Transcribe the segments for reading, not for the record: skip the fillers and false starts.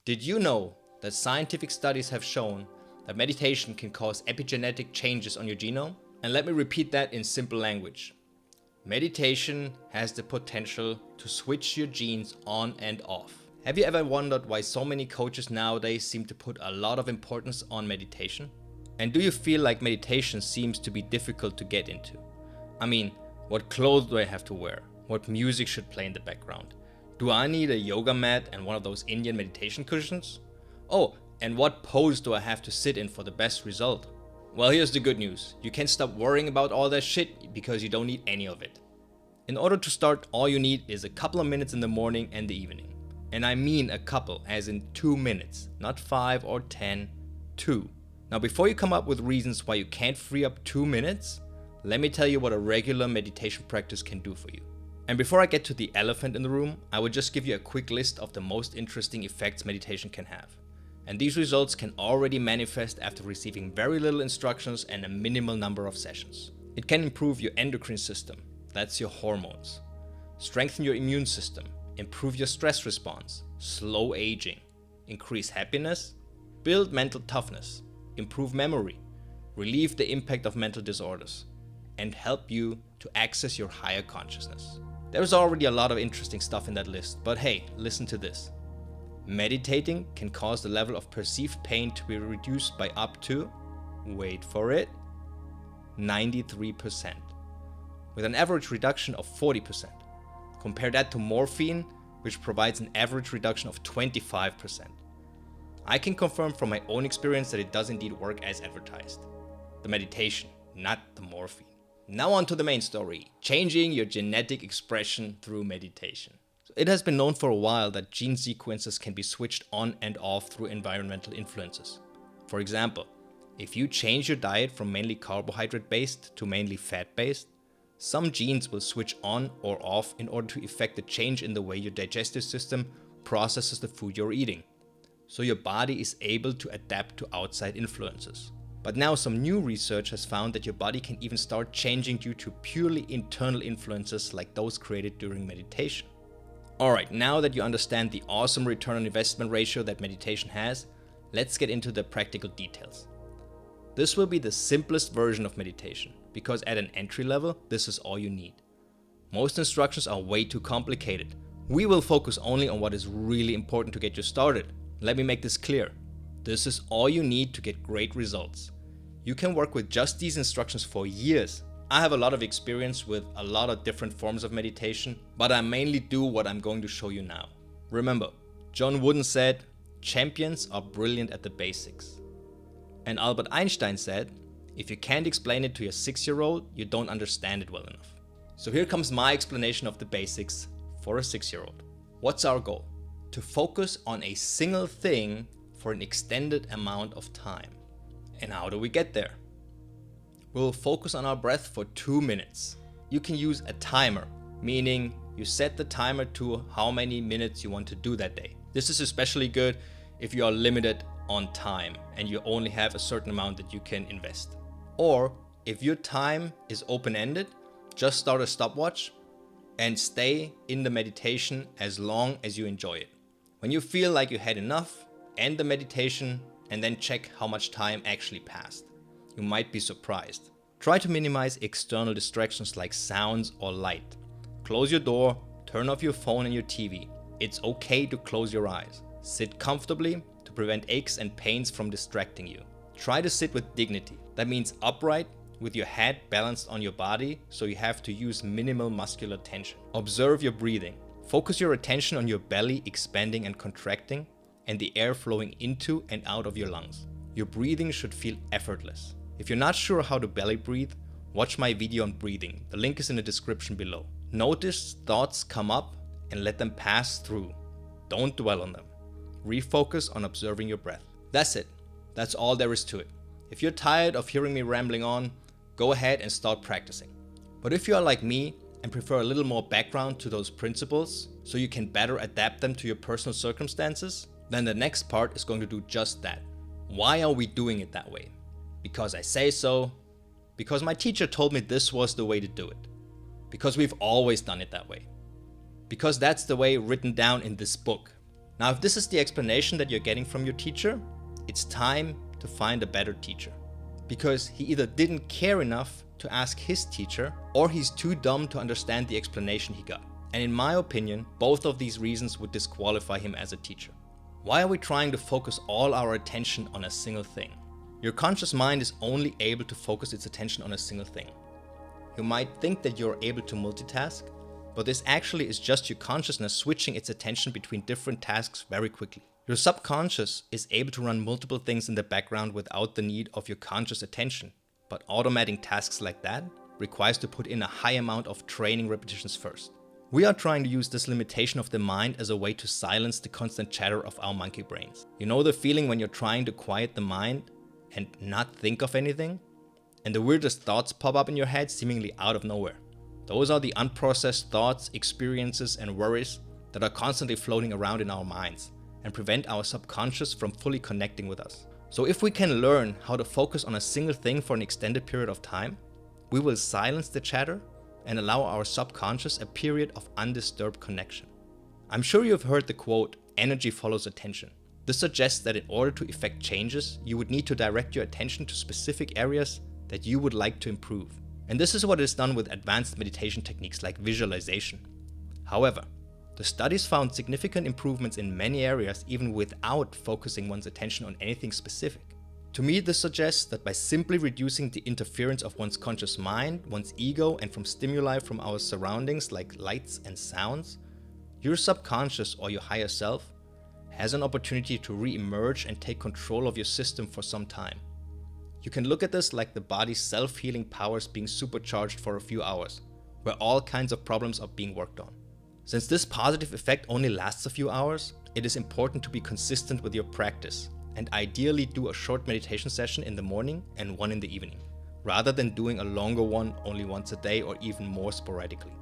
Did you know that scientific studies have shown that meditation can cause epigenetic changes on your genome? And let me repeat that in simple language. Meditation has the potential to switch your genes on and off. Have you ever wondered why so many coaches nowadays seem to put a lot of importance on meditation? And do you feel like meditation seems to be difficult to get into? I mean, what clothes do I have to wear? What music should play in the background? Do I need a yoga mat and one of those Indian meditation cushions? Oh, and what pose do I have to sit in for the best result? Well, here's the good news. You can stop worrying about all that shit because you don't need any of it. In order to start, all you need is a couple of minutes in the morning and the evening. And I mean a couple, as in 2 minutes, not 5 or 10, 2. Now, before you come up with reasons why you can't free up 2 minutes, let me tell you what a regular meditation practice can do for you. And before I get to the elephant in the room, I will just give you a quick list of the most interesting effects meditation can have. And these results can already manifest after receiving very little instructions and a minimal number of sessions. It can improve your endocrine system, that's your hormones, strengthen your immune system, improve your stress response, slow aging, increase happiness, build mental toughness, improve memory, relieve the impact of mental disorders, and help you to access your higher consciousness. There's already a lot of interesting stuff in that list, but hey, listen to this. Meditating can cause the level of perceived pain to be reduced by up to, wait for it, 93%, with an average reduction of 40%. Compare that to morphine, which provides an average reduction of 25%. I can confirm from my own experience that it does indeed work as advertised. The meditation, not the morphine. Now on to the main story, changing your genetic expression through meditation. It has been known for a while that gene sequences can be switched on and off through environmental influences. For example, if you change your diet from mainly carbohydrate-based to mainly fat-based, some genes will switch on or off in order to effect a change in the way your digestive system processes the food you're eating, so your body is able to adapt to outside influences. But now some new research has found that your body can even start changing due to purely internal influences like those created during meditation. Alright, now that you understand the awesome return on investment ratio that meditation has, let's get into the practical details. This will be the simplest version of meditation, because at an entry level, this is all you need. Most instructions are way too complicated. We will focus only on what is really important to get you started. Let me make this clear. This is all you need to get great results. You can work with just these instructions for years. I have a lot of experience with a lot of different forms of meditation, but I mainly do what I'm going to show you now. Remember, John Wooden said, champions are brilliant at the basics. And Albert Einstein said, if you can't explain it to your 6-year-old, you don't understand it well enough. So here comes my explanation of the basics for a 6-year-old. What's our goal? To focus on a single thing for an extended amount of time. And how do we get there? We'll focus on our breath for 2 minutes. You can use a timer, meaning you set the timer to how many minutes you want to do that day. This is especially good if you are limited on time and you only have a certain amount that you can invest. Or if your time is open-ended, just start a stopwatch and stay in the meditation as long as you enjoy it. When you feel like you had enough, end the meditation and then check how much time actually passed. You might be surprised. Try to minimize external distractions like sounds or light. Close your door, turn off your phone and your TV. It's okay to close your eyes. Sit comfortably to prevent aches and pains from distracting you. Try to sit with dignity. That means upright with your head balanced on your body, so you have to use minimal muscular tension. Observe your breathing. Focus your attention on your belly expanding and contracting and the air flowing into and out of your lungs. Your breathing should feel effortless. If you're not sure how to belly breathe, watch my video on breathing. The link is in the description below. Notice thoughts come up and let them pass through. Don't dwell on them. Refocus on observing your breath. That's it. That's all there is to it. If you're tired of hearing me rambling on, go ahead and start practicing. But if you are like me and prefer a little more background to those principles so you can better adapt them to your personal circumstances, then the next part is going to do just that. Why are we doing it that way? Because I say so, because my teacher told me this was the way to do it, because we've always done it that way, because that's the way written down in this book. Now, if this is the explanation that you're getting from your teacher, it's time to find a better teacher. Because he either didn't care enough to ask his teacher, or he's too dumb to understand the explanation he got. And in my opinion, both of these reasons would disqualify him as a teacher. Why are we trying to focus all our attention on a single thing? Your conscious mind is only able to focus its attention on a single thing. You might think that you're able to multitask, but this actually is just your consciousness switching its attention between different tasks very quickly. Your subconscious is able to run multiple things in the background without the need of your conscious attention, but automating tasks like that requires to put in a high amount of training repetitions first. We are trying to use this limitation of the mind as a way to silence the constant chatter of our monkey brains. You know the feeling when you're trying to quiet the mind and not think of anything? And the weirdest thoughts pop up in your head seemingly out of nowhere. Those are the unprocessed thoughts, experiences, and worries that are constantly floating around in our minds and prevent our subconscious from fully connecting with us. So if we can learn how to focus on a single thing for an extended period of time, we will silence the chatter and allow our subconscious a period of undisturbed connection. I'm sure you've heard the quote, "Energy follows attention." This suggests that in order to effect changes, you would need to direct your attention to specific areas that you would like to improve. And this is what is done with advanced meditation techniques like visualization. However, the studies found significant improvements in many areas even without focusing one's attention on anything specific. To me, this suggests that by simply reducing the interference of one's conscious mind, one's ego, and from stimuli from our surroundings like lights and sounds, your subconscious or your higher self has an opportunity to re-emerge and take control of your system for some time. You can look at this like the body's self-healing powers being supercharged for a few hours, where all kinds of problems are being worked on. Since this positive effect only lasts a few hours, it is important to be consistent with your practice and ideally do a short meditation session in the morning and one in the evening, rather than doing a longer one only once a day or even more sporadically.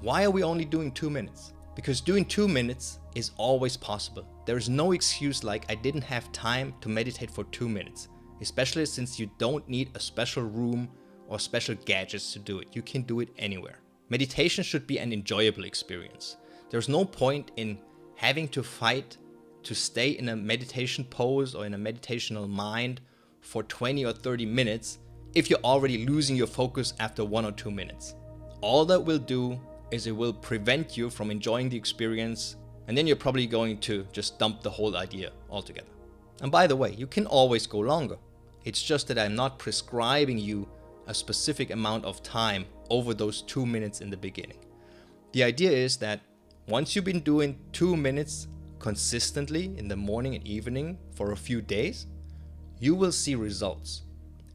Why are we only doing 2 minutes? Because doing 2 minutes is always possible. There is no excuse like I didn't have time to meditate for 2 minutes, especially since you don't need a special room or special gadgets to do it. You can do it anywhere. Meditation should be an enjoyable experience. There's no point in having to fight to stay in a meditation pose or in a meditational mind for 20 or 30 minutes if you're already losing your focus after 1 or 2 minutes. All that will do is it will prevent you from enjoying the experience, and then you're probably going to just dump the whole idea altogether. And by the way, you can always go longer. It's just that I'm not prescribing you a specific amount of time over those 2 minutes in the beginning. The idea is that once you've been doing 2 minutes consistently in the morning and evening for a few days, you will see results.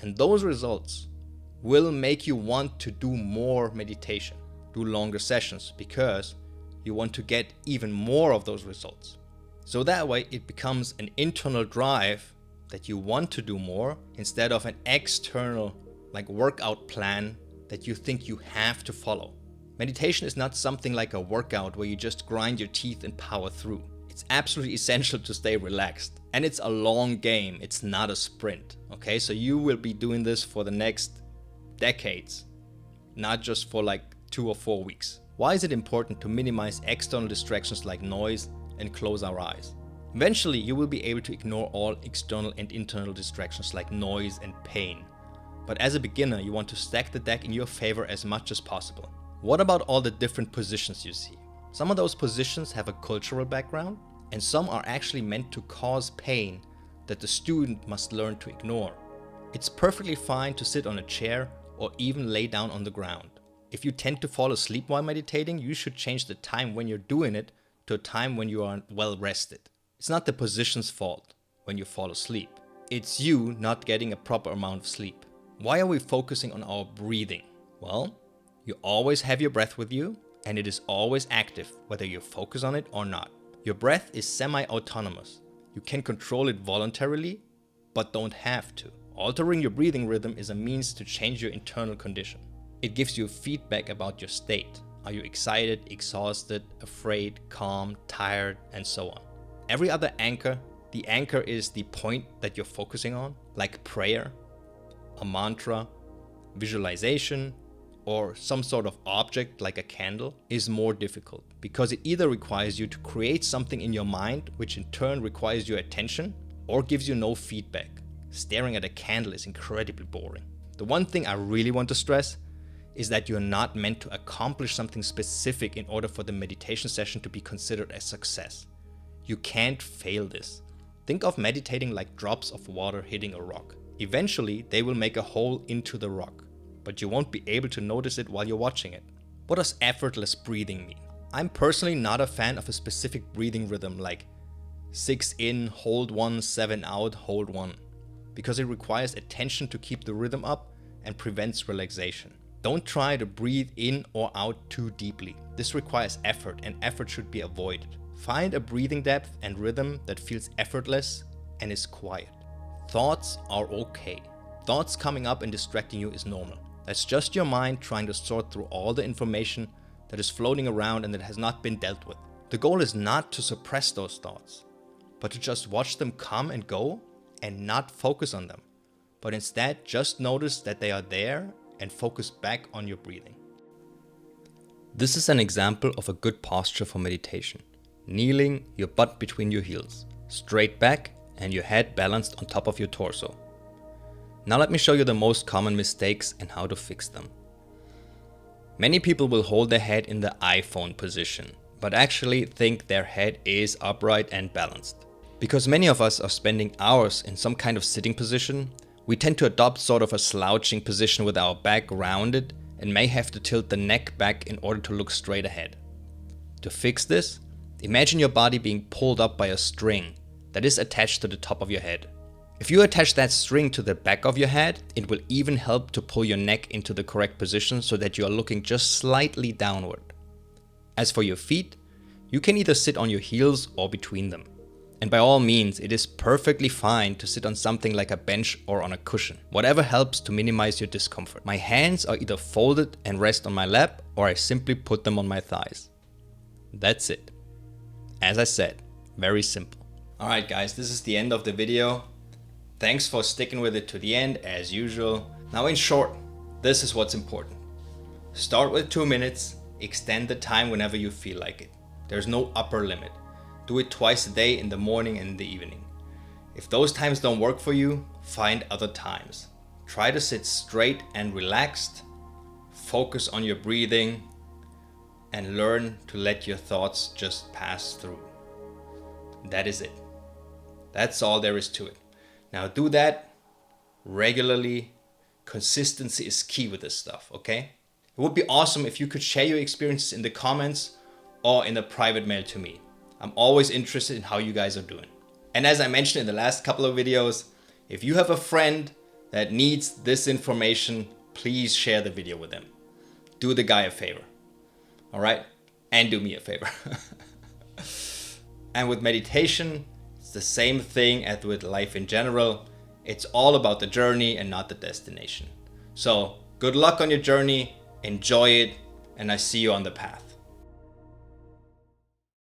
And those results will make you want to do more meditation, do longer sessions, because you want to get even more of those results. So that way it becomes an internal drive that you want to do more instead of an external workout plan that you think you have to follow. Meditation is not something like a workout where you just grind your teeth and power through. It's absolutely essential to stay relaxed. And it's a long game, it's not a sprint. Okay, so you will be doing this for the next decades, not just for 2 or 4 weeks. Why is it important to minimize external distractions like noise and close our eyes? Eventually, you will be able to ignore all external and internal distractions like noise and pain. But as a beginner, you want to stack the deck in your favor as much as possible. What about all the different positions you see? Some of those positions have a cultural background, and some are actually meant to cause pain that the student must learn to ignore. It's perfectly fine to sit on a chair or even lay down on the ground. If you tend to fall asleep while meditating, you should change the time when you're doing it to a time when you are well rested. It's not the position's fault when you fall asleep. It's you not getting a proper amount of sleep. Why are we focusing on our breathing? Well, you always have your breath with you, and it is always active, whether you focus on it or not. Your breath is semi-autonomous. You can control it voluntarily, but don't have to. Altering your breathing rhythm is a means to change your internal condition. It gives you feedback about your state. Are you excited, exhausted, afraid, calm, tired, and so on. Every other anchor, the anchor is the point that you're focusing on, like prayer, a mantra, visualization, or some sort of object like a candle is more difficult because it either requires you to create something in your mind, which in turn requires your attention, or gives you no feedback. Staring at a candle is incredibly boring. The one thing I really want to stress is that you're not meant to accomplish something specific in order for the meditation session to be considered a success. You can't fail this. Think of meditating like drops of water hitting a rock. Eventually, they will make a hole into the rock, but you won't be able to notice it while you're watching it. What does effortless breathing mean? I'm personally not a fan of a specific breathing rhythm like 6 in, hold 1, 7 out, hold 1, because it requires attention to keep the rhythm up and prevents relaxation. Don't try to breathe in or out too deeply. This requires effort, and effort should be avoided. Find a breathing depth and rhythm that feels effortless and is quiet. Thoughts are okay. Thoughts coming up and distracting you is normal. That's just your mind trying to sort through all the information that is floating around and that has not been dealt with. The goal is not to suppress those thoughts, but to just watch them come and go and not focus on them, but instead just notice that they are there and focus back on your breathing. This is an example of a good posture for meditation. Kneeling, your butt between your heels, straight back and your head balanced on top of your torso. Now let me show you the most common mistakes and how to fix them. Many people will hold their head in the iPhone position, but actually think their head is upright and balanced. Because many of us are spending hours in some kind of sitting position, we tend to adopt sort of a slouching position with our back rounded and may have to tilt the neck back in order to look straight ahead. To fix this, imagine your body being pulled up by a string that is attached to the top of your head. If you attach that string to the back of your head, it will even help to pull your neck into the correct position so that you are looking just slightly downward. As for your feet, you can either sit on your heels or between them. And by all means, it is perfectly fine to sit on something like a bench or on a cushion. Whatever helps to minimize your discomfort. My hands are either folded and rest on my lap, or I simply put them on my thighs. That's it. As I said, very simple. Alright guys, this is the end of the video. Thanks for sticking with it to the end as usual. Now in short, this is what's important. Start with 2 minutes, extend the time whenever you feel like it. There's no upper limit. Do it twice a day, in the morning and in the evening. If those times don't work for you, find other times. Try to sit straight and relaxed, focus on your breathing, and learn to let your thoughts just pass through. That is it. That's all there is to it. Now do that regularly. Consistency is key with this stuff, okay? It would be awesome if you could share your experiences in the comments or in a private mail to me. I'm always interested in how you guys are doing. And as I mentioned in the last couple of videos, if you have a friend that needs this information, please share the video with them. Do the guy a favor. All right? And do me a favor. And with meditation, it's the same thing as with life in general. It's all about the journey and not the destination. So good luck on your journey, enjoy it, and I see you on the path.